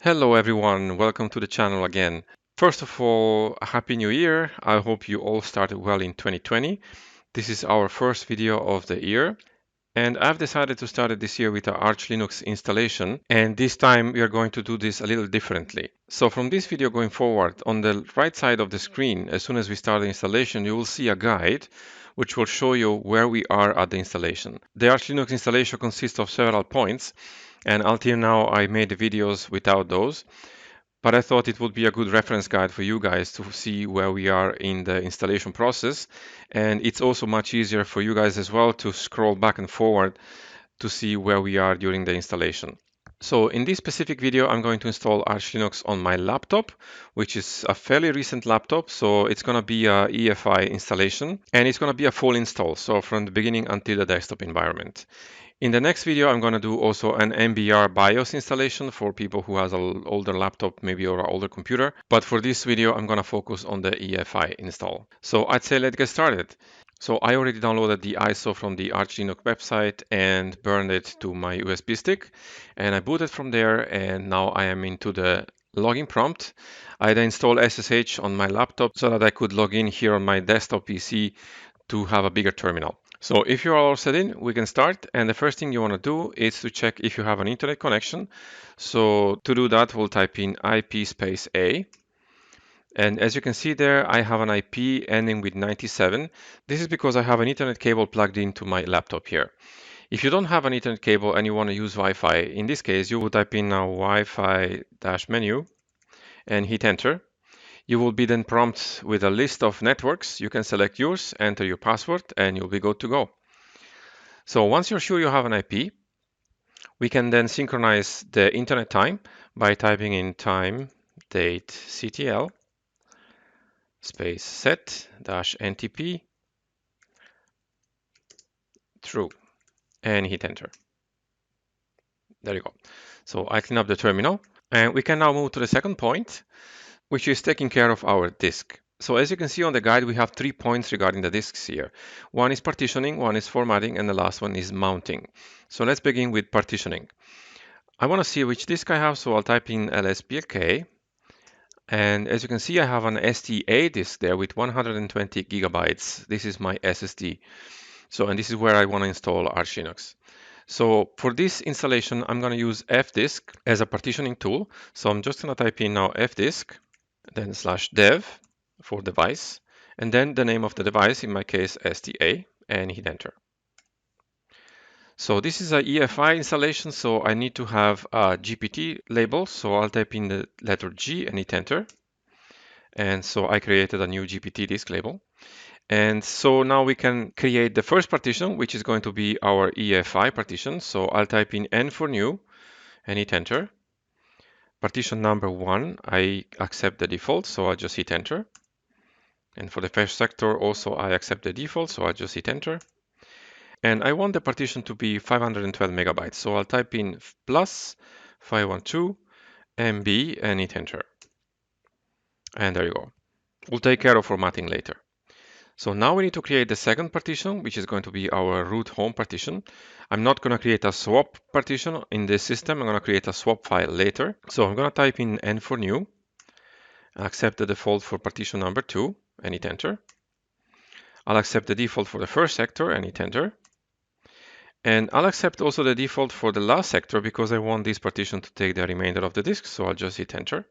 Hello everyone, welcome to the channel again. First of all, a happy new year. I hope you all started well in 2020. This is our first video of the year, and I've decided to start it this year with our Arch Linux installation, and this time we are going to do this a little differently. So from this video going forward, on the right side of the screen, as soon as we start the installation, you will see a guide which will show you where we are at the installation. The Arch Linux installation consists of several points, and until now I made the videos without those. But I thought it would be a good reference guide for you guys to see where we are in the installation process. And it's also much easier for you guys as well to scroll back and forward to see where we are during the installation. So in this specific video, I'm going to install Arch Linux on my laptop, which is a fairly recent laptop. So it's going to be a UEFI installation, and it's going to be a full install. So from the beginning until the desktop environment. In the next video, I'm going to do also an MBR BIOS installation for people who has an older laptop, maybe, or an older computer. But for this video, I'm going to focus on the UEFI install. So I'd say let's get started. So I already downloaded the ISO from the Arch Linux website and burned it to my USB stick. And I booted from there, and now I am into the login prompt. I then installed SSH on my laptop so that I could log in here on my desktop PC to have a bigger terminal. So if you're all set in, we can start. And the first thing you want to do is to check if you have an internet connection. So to do that, we'll type in IP space A. And as you can see there, I have an IP ending with 97. This is because I have an Ethernet cable plugged into my laptop here. If you don't have an Ethernet cable and you want to use Wi-Fi, in this case, you would type in now Wi-Fi-menu and hit enter. You will be then prompted with a list of networks. You can select yours, enter your password, and you'll be good to go. So once you're sure you have an IP, we can then synchronize the internet time by typing in time date ctl space set -ntp true and hit enter. There you go. So I clean up the terminal, and we can now move to the second point, which is taking care of our disk. So as you can see on the guide, we have 3 points regarding the disks here. One is partitioning, one is formatting, and the last one is mounting. So let's begin with partitioning. I want to see which disk I have, so I'll type in lsblk. And as you can see, I have an STA disk there with 120 gigabytes. This is my SSD. So, and this is where I want to install Arch Linux. So for this installation, I'm going to use fdisk as a partitioning tool. So I'm just going to type in now fdisk, then /dev for device, and then the name of the device, in my case STA, and hit enter. So this is a UEFI installation, so I need to have a GPT label. So I'll type in the letter G and hit enter. And so I created a new GPT disk label. And so now we can create the first partition, which is going to be our UEFI partition. So I'll type in N for new and hit enter. Partition number 1, I accept the default, so I'll just hit enter. And for the first sector also I accept the default, so I'll just hit enter. And I want the partition to be 512 megabytes. So I'll type in plus 512 MB and hit enter. And there you go. We'll take care of formatting later. So now we need to create the second partition, which is going to be our root home partition. I'm not going to create a swap partition in this system. I'm going to create a swap file later. So I'm going to type in N for new, accept the default for partition number 2 and hit enter. I'll accept the default for the first sector and hit enter. And I'll accept also the default for the last sector because I want this partition to take the remainder of the disk. So I'll just hit enter.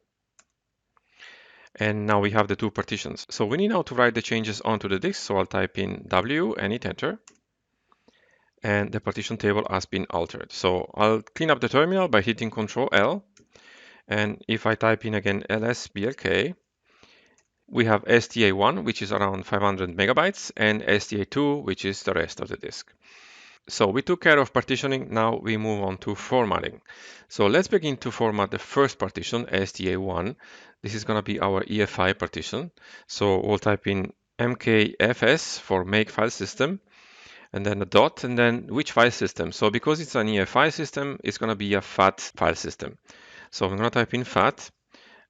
And now we have the two partitions. So we need now to write the changes onto the disk. So I'll type in W and hit enter. And the partition table has been altered. So I'll clean up the terminal by hitting Ctrl L. And if I type in again lsblk, we have STA1, which is around 500 megabytes, and STA2, which is the rest of the disk. So we took care of partitioning. Now we move on to formatting. So let's begin to format the first partition, STA1. This is going to be our UEFI partition. So we'll type in mkfs for make file system, and then a dot, and then which file system. So because it's an UEFI system, it's going to be a FAT file system. So I'm going to type in FAT,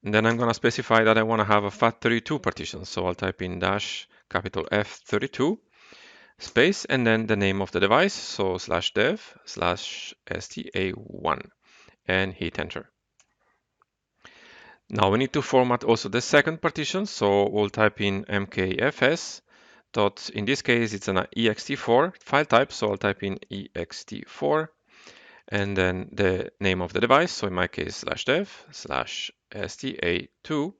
and then I'm going to specify that I want to have a FAT32 partition. So I'll type in -F32 space, and then the name of the device, so /dev/sta1, and hit enter. Now we need to format also the second partition, so we'll type in mkfs dot, in this case it's an ext4 file type, so I'll type in ext4 and then the name of the device, so in my case /dev/sta2,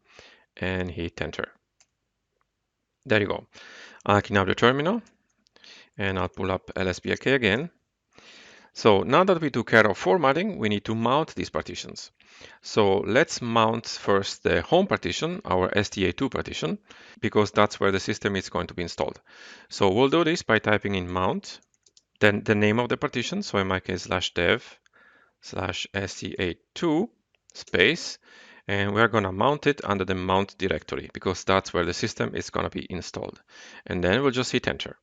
and hit enter. There you go. I'll clean up the terminal and I'll pull up lsblk again. So now that we took care of formatting, we need to mount these partitions. So let's mount first the home partition, our sta2 partition, because that's where the system is going to be installed. So we'll do this by typing in mount, then the name of the partition, so in my case /dev/sta2 space, and we're going to mount it under the mount directory because that's where the system is going to be installed. And then we'll just hit enter.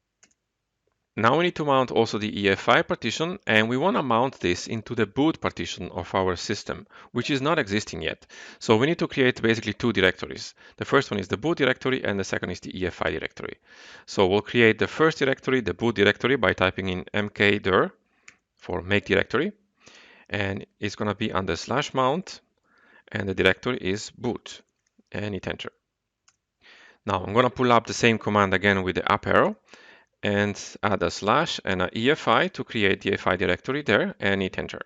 Now we need to mount also the UEFI partition, and we want to mount this into the boot partition of our system, which is not existing yet. So we need to create basically two directories. The first one is the boot directory, and the second is the UEFI directory. So we'll create the first directory, the boot directory, by typing in mkdir for make directory, and it's going to be under /mount, and the directory is boot, and hit enter. Now I'm going to pull up the same command again with the up arrow, and add a slash and a EFI to create the EFI directory there, and hit enter.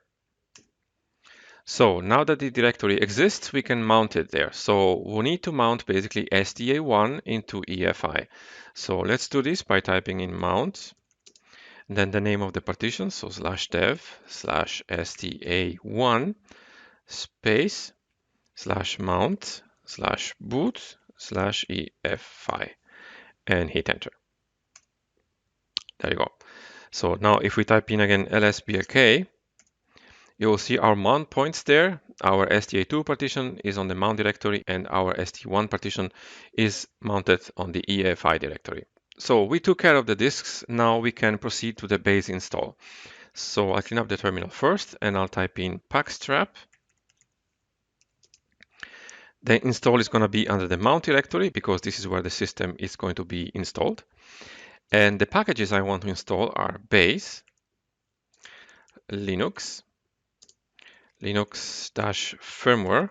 So now that the directory exists, we can mount it there. So we need to mount basically SDA1 into EFI. So let's do this by typing in mount, then the name of the partition, so /dev/SDA1 space /mount/boot/EFI, and hit enter. There you go. So now if we type in again lsblk, you will see our mount points there. Our STA2 partition is on the mount directory, and our ST1 partition is mounted on the EFI directory. So we took care of the disks. Now we can proceed to the base install. So I'll clean up the terminal first, and I'll type in pacstrap. The install is going to be under the mount directory because this is where the system is going to be installed. And the packages I want to install are base, Linux-firmware,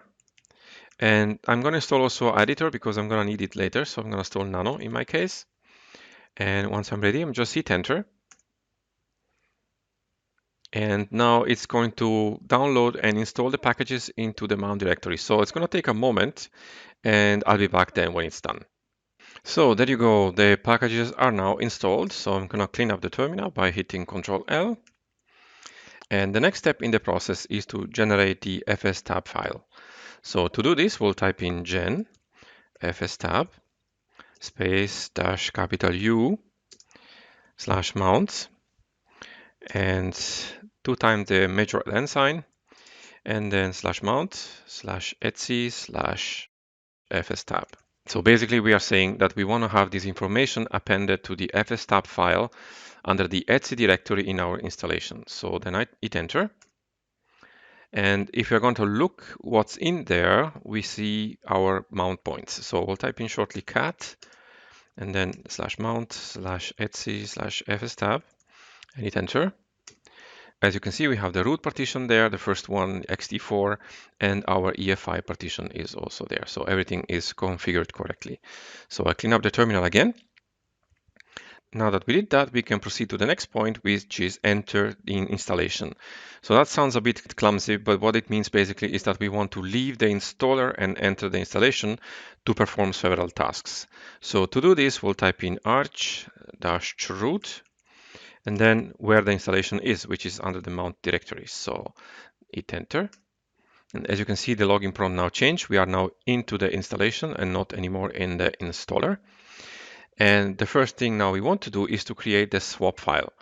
and I'm going to install also editor because I'm going to need it later. So I'm going to install nano in my case. And once I'm ready, I'm just hit enter. And now it's going to download and install the packages into the mount directory. So it's going to take a moment, and I'll be back then when it's done. So there you go. The packages are now installed. So I'm going to clean up the terminal by hitting Ctrl-L. And the next step in the process is to generate the fstab file. So to do this, we'll type in gen fstab space -U /mount and 2 times the major len sign, and then /mount/etc/fstab. So basically we are saying that we want to have this information appended to the fstab file under the etc directory in our installation. So then I hit enter. And if you're going to look what's in there, we see our mount points. So we'll type in shortly cat and then /mount/etc/fstab and hit enter. As you can see, we have the root partition there, the first one, xt4, and our EFI partition is also there. So everything is configured correctly. So I clean up the terminal again. Now that we did that, we can proceed to the next point, which is enter in installation. So that sounds a bit clumsy, but what it means basically is that we want to leave the installer and enter the installation to perform several tasks. So to do this, we'll type in arch-chroot, and then where the installation is, which is under the mount directory. So hit enter. And as you can see, the login prompt now changed. We are now into the installation and not anymore in the installer. And the first thing now we want to do is to create the swap file.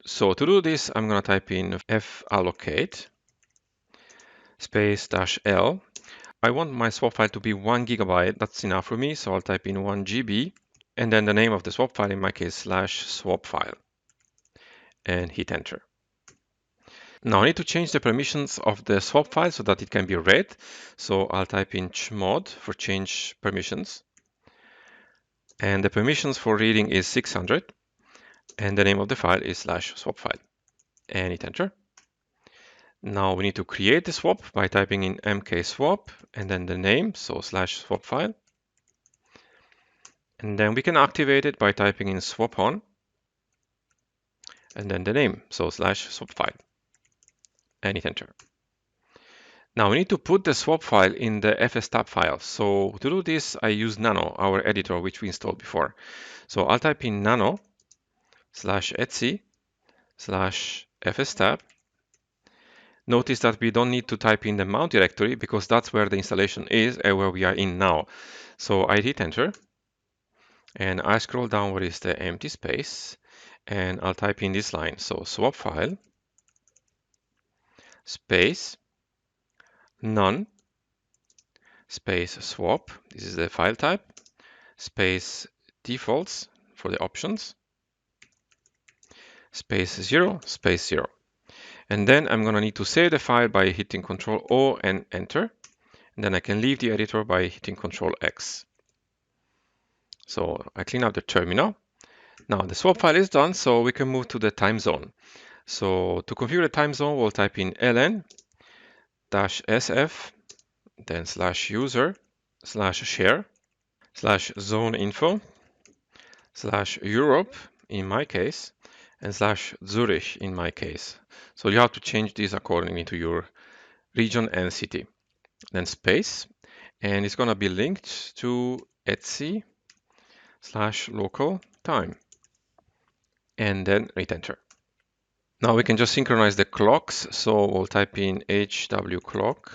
So to do this, I'm going to type in fallocate space -L. I want my swap file to be 1 GB. That's enough for me. So I'll type in 1 GB and then the name of the swap file, in my case, /swapfile, and hit enter. Now I need to change the permissions of the swap file so that it can be read. So I'll type in chmod for change permissions. And the permissions for reading is 600. And the name of the file is /swapfile. And hit enter. Now we need to create the swap by typing in mkswap and then the name, so /swapfile. And then we can activate it by typing in swap on and then the name, so /swapfile, and hit enter. Now we need to put the swap file in the fstab file. So to do this, I use Nano, our editor, which we installed before. So I'll type in nano /etc/fstab. Notice that we don't need to type in the mount directory because that's where the installation is and where we are in now. So I hit enter and I scroll down where is the empty space and I'll type in this line. So swap file space none space swap. This is the file type. Space defaults for the options. Space 0 space 0. And then I'm going to need to save the file by hitting Ctrl O and enter. And then I can leave the editor by hitting Ctrl X. So I clean up the terminal. Now the swap file is done, so we can move to the time zone. So to configure the time zone, we'll type in ln-sf, then /user/share /zone info /Europe in my case and /Zurich in my case. So you have to change these accordingly to your region and city. Then space, and it's going to be linked to etc/local time, and then hit enter. Now we can just synchronize the clocks. So we'll type in HW clock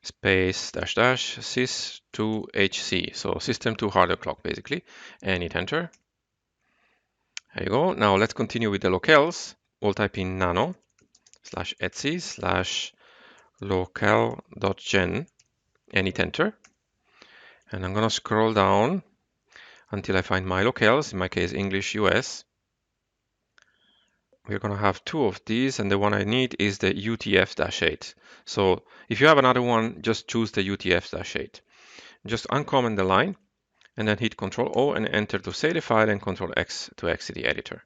space -- sys to HC. So system to hardware clock basically, and hit enter. There you go. Now let's continue with the locales. We'll type in nano /etc/local.gen and hit enter. And I'm going to scroll down until I find my locales, in my case English US. We're going to have two of these, and the one I need is the UTF-8. So if you have another one, just choose the UTF-8. Just uncomment the line and then hit Ctrl O and enter to save the file and Ctrl X to exit the editor.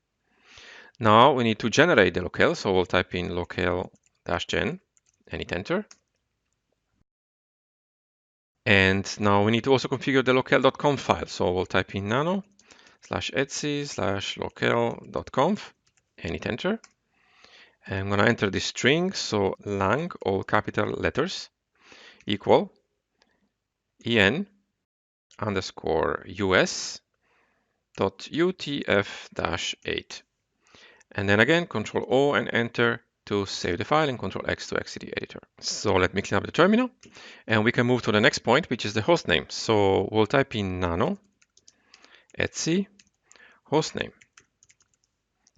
Now we need to generate the locale, so we'll type in locale-gen and hit enter. And now we need to also configure the locale.conf file, so we'll type in nano /etc/locale.conf and hit enter. And I'm going to enter the string, so lang, all capital letters, equal en underscore us dot utf-8. And then again, Ctrl O and enter to save the file and Ctrl X to exit the editor. So let me clean up the terminal and we can move to the next point, which is the hostname. So we'll type in nano etc hostname.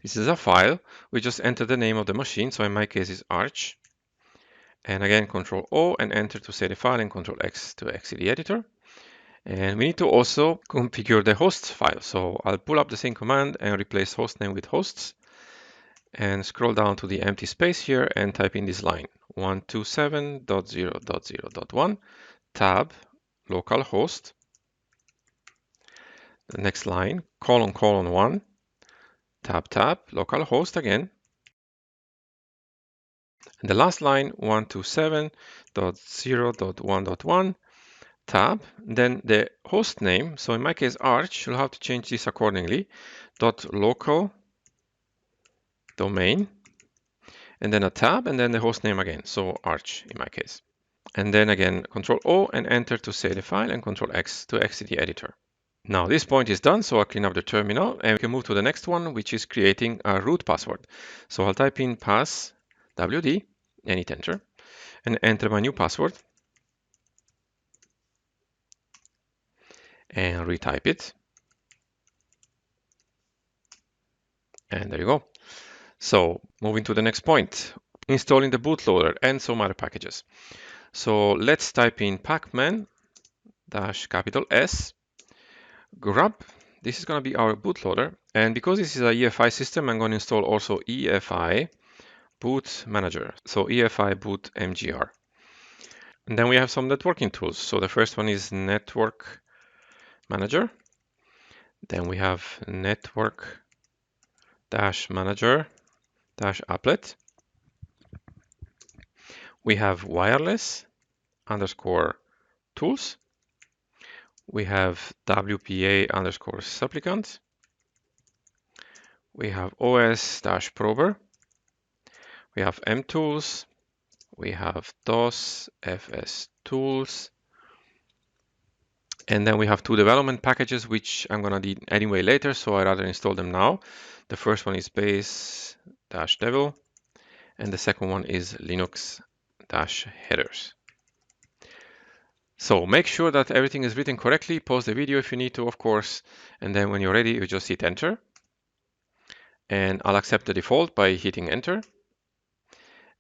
This is a file. We just enter the name of the machine. So in my case, it's Arch. And again, Ctrl O and enter to save the file and Ctrl X to exit the editor. And we need to also configure the host file. So I'll pull up the same command and replace hostname with hosts. And scroll down to the empty space here and type in this line 127.0.0.1 tab localhost. The next line ::1 tab localhost again. And the last line 127.0.1.1 tab, then the host name. So in my case, Arch, you'll have to change this accordingly. .local domain, and then a tab, and then the host name again. So Arch in my case. And then again, Ctrl O and enter to save the file and Ctrl X to exit the editor. Now this point is done, so I'll clean up the terminal and we can move to the next one, which is creating a root password. So I'll type in passwd and hit enter and enter my new password and retype it. And there you go. So moving to the next point, installing the bootloader and some other packages. So let's type in pacman -S GRUB. This is going to be our bootloader. And because this is a UEFI system, I'm going to install also UEFI boot manager. So UEFI boot mgr. And then we have some networking tools. So the first one is network manager. Then we have network -manager -applet. We have wireless underscore tools. We have WPA underscore supplicant. We have OS dash prober. We have mtools. We have DOS fs tools. And then we have two development packages, which I'm going to need anyway later, so I'd rather install them now. The first one is base-devil, and the second one is linux-headers. So make sure that everything is written correctly. Pause the video if you need to, of course. And then when you're ready, you just hit enter. And I'll accept the default by hitting enter.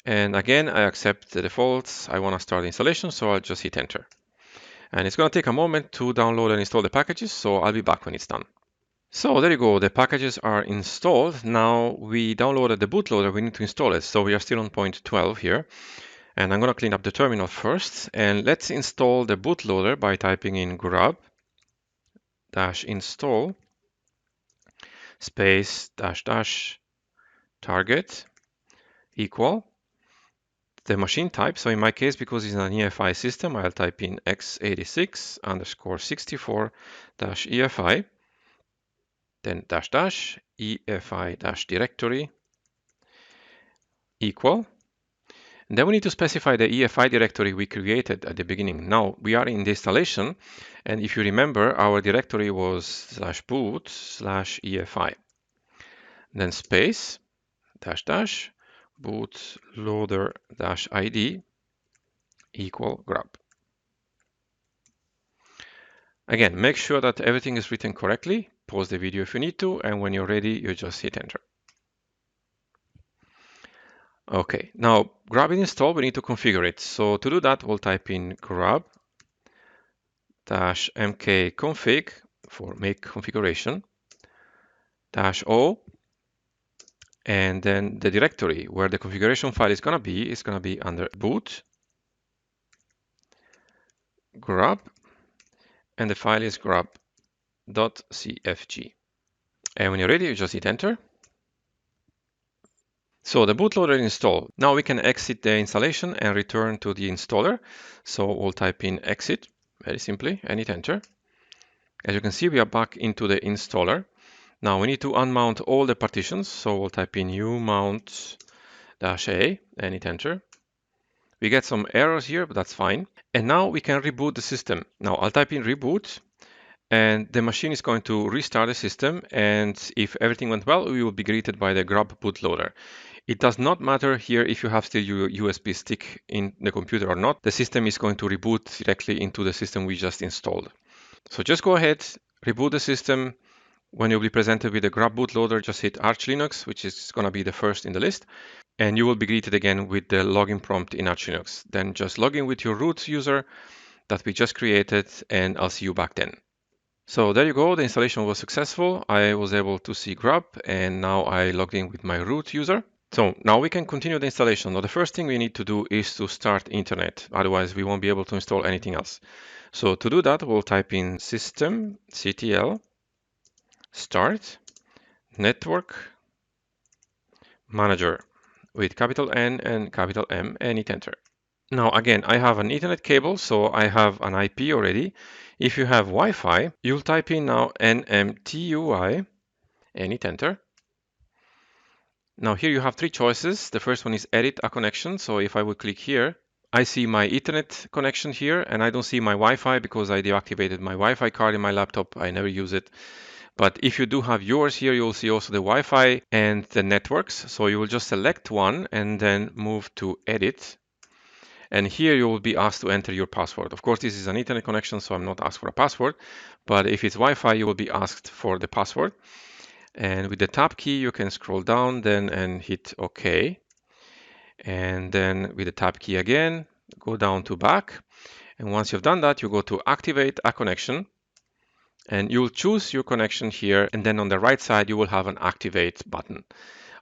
And again, I accept the defaults. I want to start the installation, so I'll just hit enter. And it's going to take a moment to download and install the packages, so I'll be back when it's done. So there you go, the packages are installed. Now we downloaded the bootloader, we need to install it. So we are still on point 12 here. And I'm going to clean up the terminal first. And let's install the bootloader by typing in grub-install space --target equal the machine type. So in my case, because it's an UEFI system, I'll type in x86_64-EFI, then --EFI-directory equal. And then we need to specify the EFI directory we created at the beginning. Now we are in the installation, and if you remember, our directory was /boot/EFI. Then space --bootloader-id equal grub. Again, make sure that everything is written correctly. Pause the video if you need to, and when you're ready, you just hit enter. Okay, now grub is installed, we need to configure it. So to do that, we'll type in grub-mkconfig for make configuration -o, and then the directory where the configuration file is going to be under boot grub, and the file is grub.cfg. And when you're ready, you just hit enter. So the bootloader is installed. Now we can exit the installation and return to the installer. So we'll type in exit very simply and hit enter. As you can see, we are back into the installer. Now we need to unmount all the partitions. So we'll type in umount-a and hit enter. We get some errors here, but that's fine. And now we can reboot the system. Now I'll type in reboot, and the machine is going to restart the system. And if everything went well, we will be greeted by the grub bootloader. It does not matter here if you have still your USB stick in the computer or not. The system is going to reboot directly into the system we just installed. So just go ahead, reboot the system. When you'll be presented with the grub bootloader, just hit Arch Linux, which is going to be the first in the list. And you will be greeted again with the login prompt in Arch Linux. Then just log in with your root user that we just created, and I'll see you back then. So there you go, the installation was successful. I was able to see grub, and now I logged in with my root user. So now we can continue the installation. Now the first thing we need to do is to start internet. Otherwise we won't be able to install anything else. So to do that, we'll type in systemctl start network manager with capital N and capital M and hit enter. Now again, I have an Ethernet cable, so I have an IP already. If you have Wi-Fi, you'll type in now nmtui and hit enter. Now here you have three choices. The first one is edit a connection. So if I would click here, I see my Ethernet connection here, and I don't see my Wi-Fi because I deactivated my Wi-Fi card in my laptop. I never use it. But if you do have yours here, you'll see also the Wi-Fi and the networks. So you will just select one and then move to edit. And here you will be asked to enter your password. Of course, this is an Ethernet connection, so I'm not asked for a password. But if it's Wi-Fi, you will be asked for the password. And with the tab key, you can scroll down then and hit OK. And then with the tab key again, go down to back. And once you've done that, you go to activate a connection. And you'll choose your connection here. And then on the right side, you will have an activate button.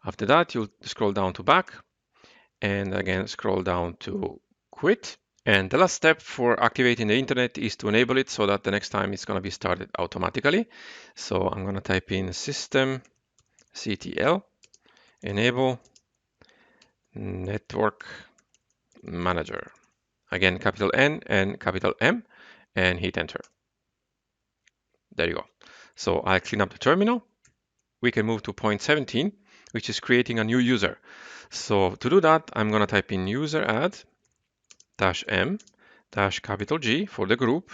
After that, you'll scroll down to back. And again, scroll down to quit. And the last step for activating the internet is to enable it so that the next time it's going to be started automatically. So I'm going to type in systemctl enable network manager. Again, capital N and capital M, and hit enter. There you go. So I'll clean up the terminal. We can move to point 17, which is creating a new user. So to do that, I'm going to type in user add -m -capital G for the group.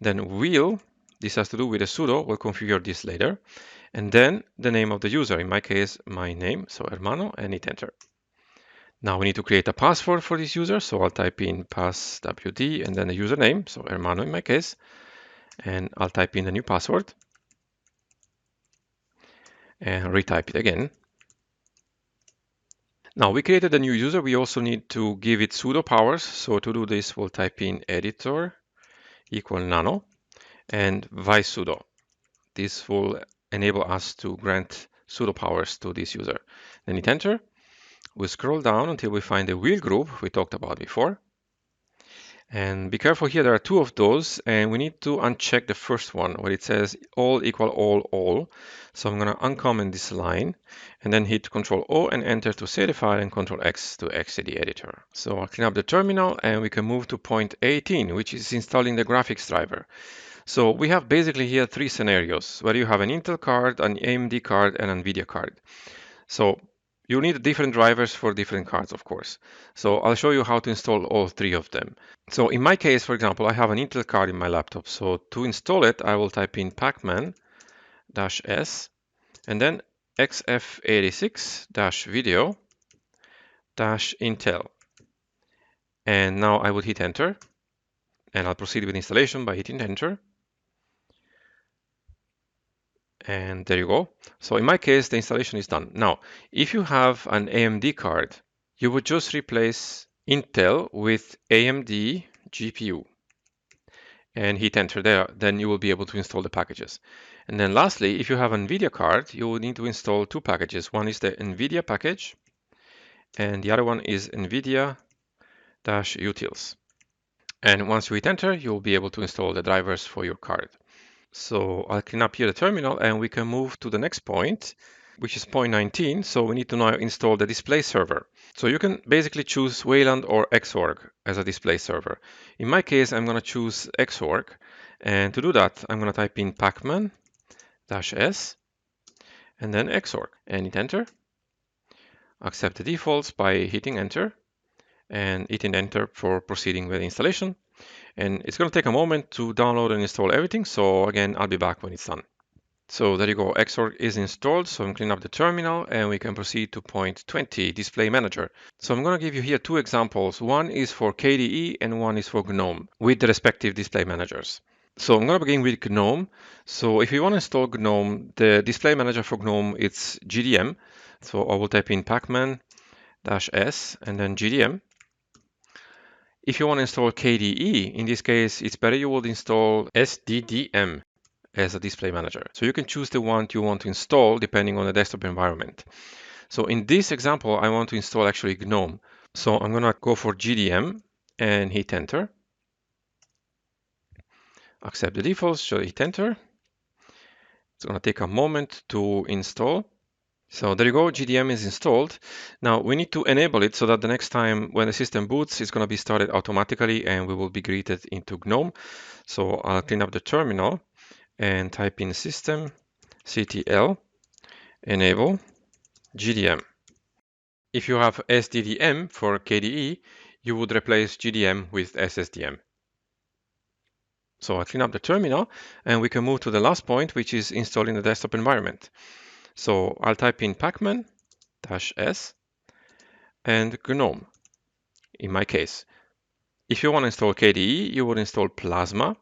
Then wheel, this has to do with a sudo, we'll configure this later. And then the name of the user, in my case, my name, so hermano, and hit enter. Now we need to create a password for this user, so I'll type in passwd and then the username, so hermano in my case, and I'll type in the new password and retype it again. Now we created a new user, we also need to give it sudo powers, so to do this we'll type in editor equal nano and vice sudo. This will enable us to grant sudo powers to this user. Then hit enter. We'll scroll down until we find the wheel group we talked about before. And be careful here, there are two of those, and we need to uncheck the first one where it says all equal all. So I'm going to uncomment this line and then hit Ctrl O and enter to save the file and Ctrl X to exit the editor. So I'll clean up the terminal and we can move to point 18, which is installing the graphics driver. So we have basically here three scenarios where you have an Intel card, an AMD card, and an NVIDIA card. So you need different drivers for different cards, of course. So I'll show you how to install all three of them. So in my case, for example, I have an Intel card in my laptop. So to install it, I will type in pacman-s and then xf86-video-intel. And now I will hit enter and I'll proceed with installation by hitting enter. And there you go. So in my case, the installation is done. Now, if you have an AMD card, you would just replace Intel with AMD GPU and hit enter there. Then you will be able to install the packages. And then lastly, if you have an NVIDIA card, you will need to install two packages. One is the NVIDIA package and the other one is NVIDIA-utils. And once you hit enter, you'll be able to install the drivers for your card. So I'll clean up here the terminal and we can move to the next point, which is point 19. So we need to now install the display server. So you can basically choose Wayland or Xorg as a display server. In my case, I'm going to choose Xorg. And to do that, I'm going to type in pacman-s and then Xorg and hit enter. Accept the defaults by hitting enter and hitting enter for proceeding with the installation. And it's going to take a moment to download and install everything. So again, I'll be back when it's done. So there you go, Xorg is installed. So I'm cleaning up the terminal and we can proceed to point 20, Display Manager. So I'm going to give you here two examples. One is for KDE and one is for Gnome with the respective display managers. So I'm going to begin with Gnome. So if you want to install Gnome, the display manager for Gnome, it's GDM. So I will type in pacman-s and then GDM. If you want to install KDE, in this case, it's better you would install SDDM as a display manager. So you can choose the one you want to install depending on the desktop environment. So in this example, I want to install actually Gnome. So I'm going to go for GDM and hit enter. Accept the defaults, so hit enter. It's going to take a moment to install. So there you go, GDM is installed. Now we need to enable it so that the next time when the system boots, it's going to be started automatically and we will be greeted into Gnome. So I'll clean up the terminal and type in systemctl enable GDM. If you have SDDM for KDE, you would replace GDM with SSDM. So I'll clean up the terminal and we can move to the last point, which is installing the desktop environment. So I'll type in pacman-s and Gnome in my case. If you want to install KDE, you would install Plasma.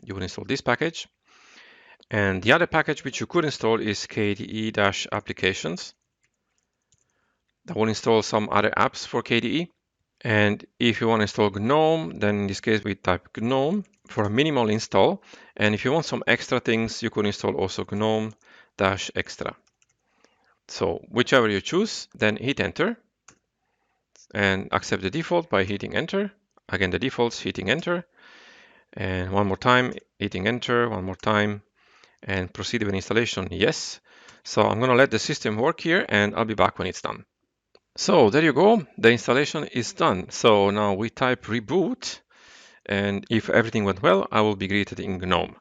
You would install this package. And the other package which you could install is KDE-applications. That will install some other apps for KDE. And if you want to install Gnome, then in this case we type Gnome for a minimal install. And if you want some extra things, you could install also Gnome-extra. So whichever you choose, then hit enter and accept the default by hitting enter. Again, the defaults, hitting enter. And one more time, hitting enter, one more time, and proceed with installation, yes. So I'm going to let the system work here and I'll be back when it's done. So there you go, the installation is done. So now we type reboot, and if everything went well, I will be greeted in GNOME.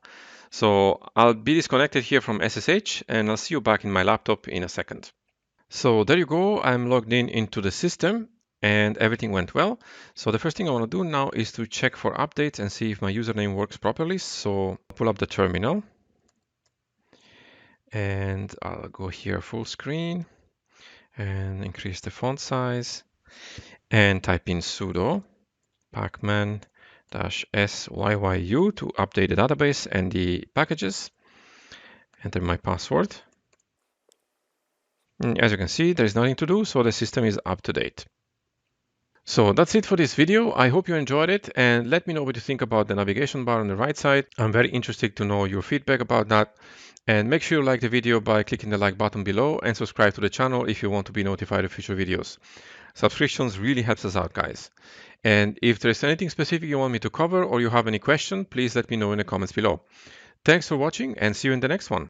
So I'll be disconnected here from SSH, and I'll see you back in my laptop in a second. So there you go, I'm logged in into the system and everything went well. So the first thing I want to do now is to check for updates and see if my username works properly. So pull up the terminal and I'll go here full screen and increase the font size and type in sudo pacman-syyu to update the database and the packages. Enter my password. And as you can see, there's nothing to do, so the system is up to date. So that's it for this video. I hope you enjoyed it, and let me know what you think about the navigation bar on the right side. I'm very interested to know your feedback about that. And make sure you like the video by clicking the like button below and subscribe to the channel if you want to be notified of future videos. Subscriptions really helps us out, guys. And if there's anything specific you want me to cover or you have any question, please let me know in the comments below. Thanks for watching and see you in the next one.